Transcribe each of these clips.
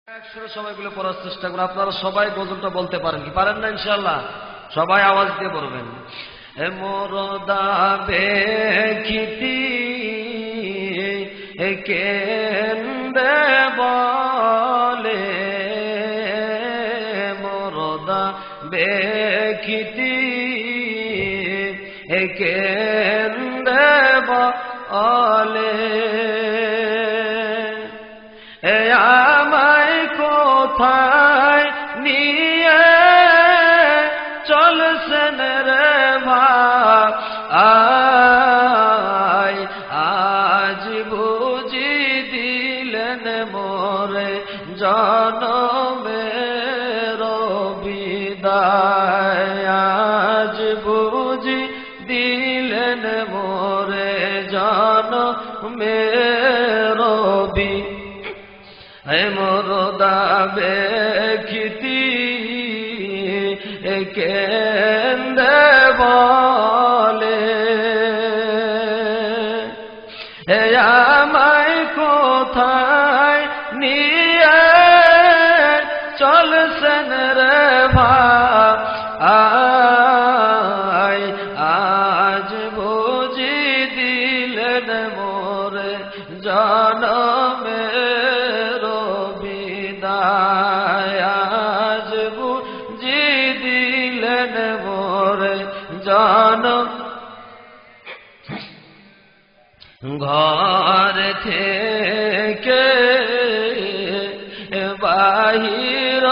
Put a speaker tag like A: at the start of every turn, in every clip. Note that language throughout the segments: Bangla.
A: একসাথে সবাইগুলো পড়ার চেষ্টা করুন। আপনারা সবাই গজলটা বলতে পারেন কি পারেন না? ইনশাআল্লাহ সবাই আওয়াজ দিয়ে পড়বেন। এ মোরদা বেখিতি এ কেন্দে বলে, মোরদা বেখিতি এ কেন্দে বলে, এ আমায় কোথায় নিয়ে চলছেন রে ভাই, আজ বুঝি দিলেন মোরে জনমের বিদায়, আজ বুঝি দিলেন মোরে জনমের বিদায়। হে মোরদা বেখিতি কেন্দে বলে, হে আমায় কোথায় নিয়ে চলছেন রে ভাই, আজ বুঝি দিলেন মোরে জনমের বিদায়, আজ বুঝি দিলেন মোরে জনম। ঘর থেকে বাহির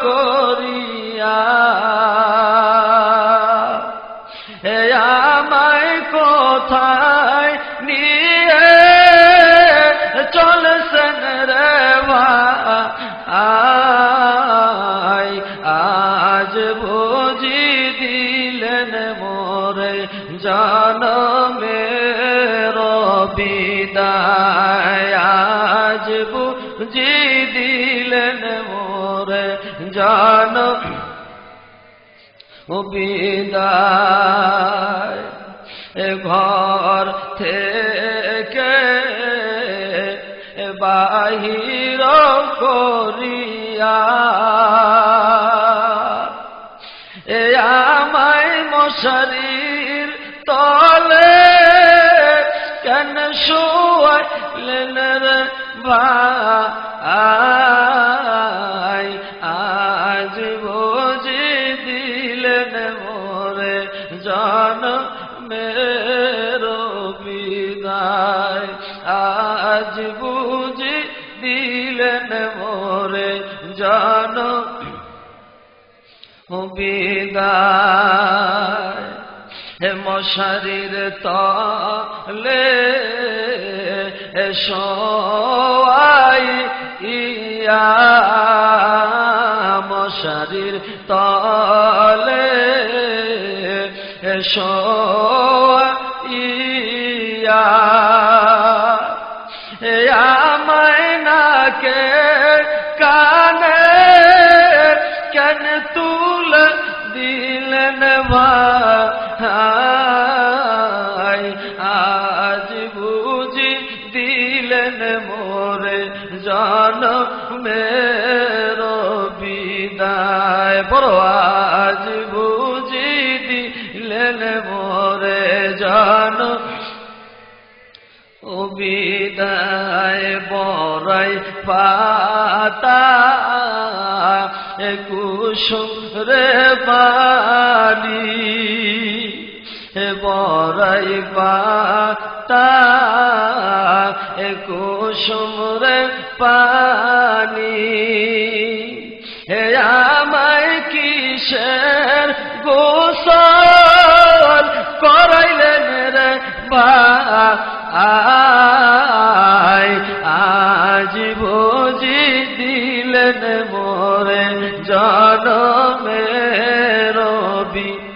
A: করিয়া আমায় কোথায় নিয়ে চলছেন রে ভাই, আজ বুঝি দিলেন মোরে জনমের বিদায়, আজ বুঝি দিলেন মোরে জনম বিদায়। ঘর থেকে বাহির করিয়া আমায় মশারির তলে কেন শুয়াইলেন রে ভাই, আজ বুঝি দিলেন মোরে জনমের বিদায়, আজ বুঝি দিলেন মোরে জনম বিদায়। হে মশারির তলে শোয়াইয়া, মশারির তলে শোয়াইয়া আমায় নাকে কানে কেন তুল দিলেন ভাই, আজ বুঝি দিলেন মোরে জনমের বিদায়, বড় আজ বুঝি দিলেন মোরে জনম বিদায়। বড়াই পাতা কুসুম রে পানি, বড়াই পাতা কুসুম রে পানি, হে আমায় কিসের গোসল করাইলেন রে ভাই, আজ বুঝি দিলেন মোরে জনমের বিদায়।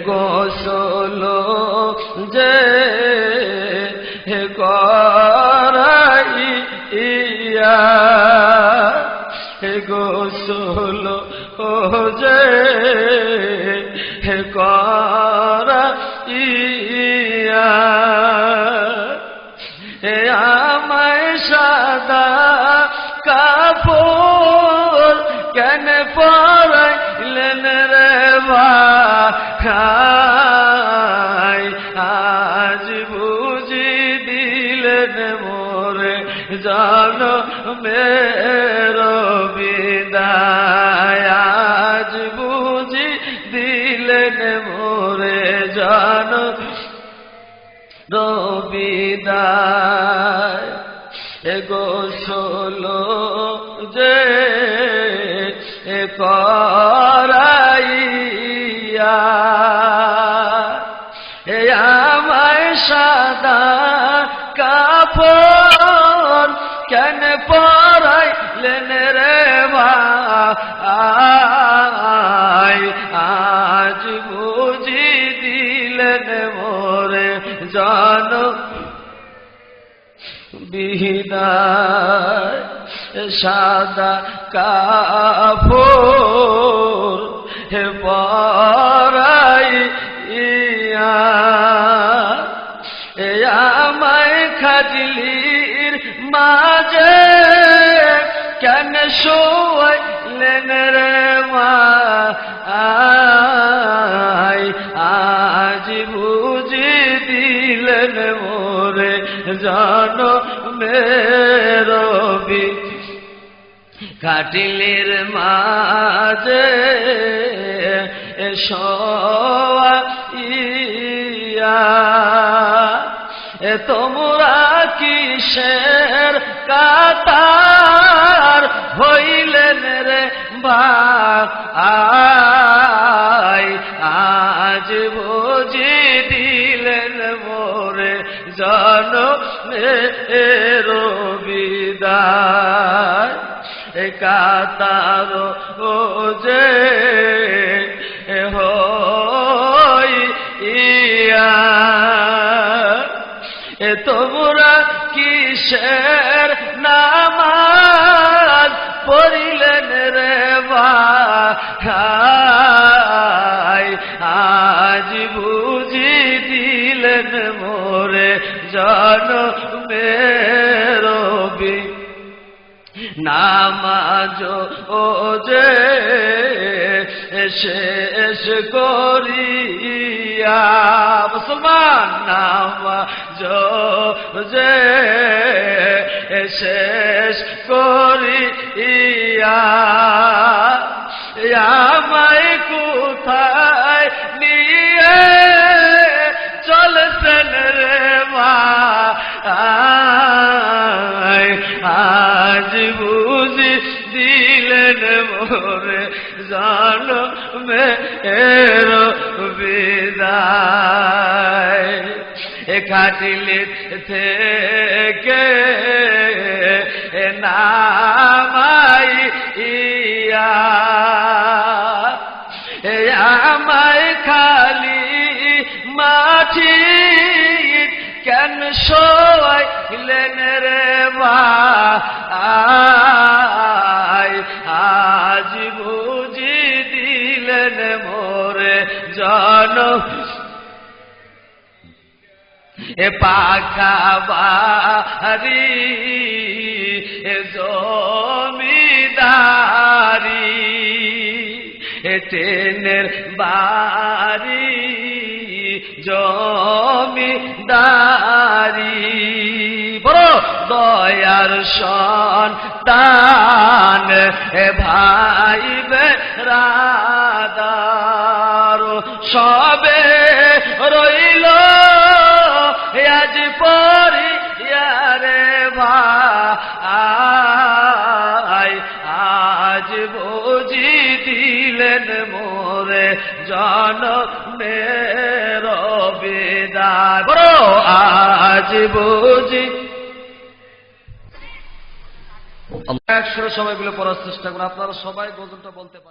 A: গোসল যে করাইয়া, গোসল যে করাইয়া আমায় সাদা কাপ কাপড় কেন পরাইলেন রে ভাই আজ বুঝি দিলেন মোরে জনমের বিদায় আজ বুঝি দিলেন মোরে বিদায় গোসল যে করাইয়া আমায় সাদা কাপড় কেন পরাইলেন রে ভাই আজ বুঝি দিলেন মোরে বিদায় সাদা কাপড় পরাইয়া আমায় খাজলির মাঝে কেন শোয়াইলেন রে আজ বুঝি দিলেন মোরে জনমের খাটিলের মাঝে শোয়াইয়া তোমরা কিসের কাতার হইলেন রে ভাই আজ বুঝি দিলেন মোরে জনমের বিদায় কাতার যে হইয়া তোমরা কিসের নামাজ পড়িলেন রে ভাই আজ বুঝি দিলেন মোরে জনমের নামাজ ও যে শেষ করিয়া মুসলমান নামাজ যে শেষ করিয়া আমায় কোথায় নিয়ে চলছেন রে ভাই আজ বুঝি দিলেন মোরে জনমের বিদায় খাটিলে থেকে নামাইয়া আমায় খালি মাটি কেন শোয়াইলেন রে ভাই আজ বুঝি দিলেন মোরে পাকা বাড়ি জমিদারি টেনের বাড়ি জমিদারি বড় দয়ার সন্তান ভাই বেরাদার সবে রইল আজ পরিয়ারে ভাই আজ বুঝি দিলেন মোরে জনমের বিদায় বড় আজ বুঝি একসঙ্গে সবাইগুলো পড়ার চেষ্টা করুন আপনারা সবাই গজলটা বলতে পারেন।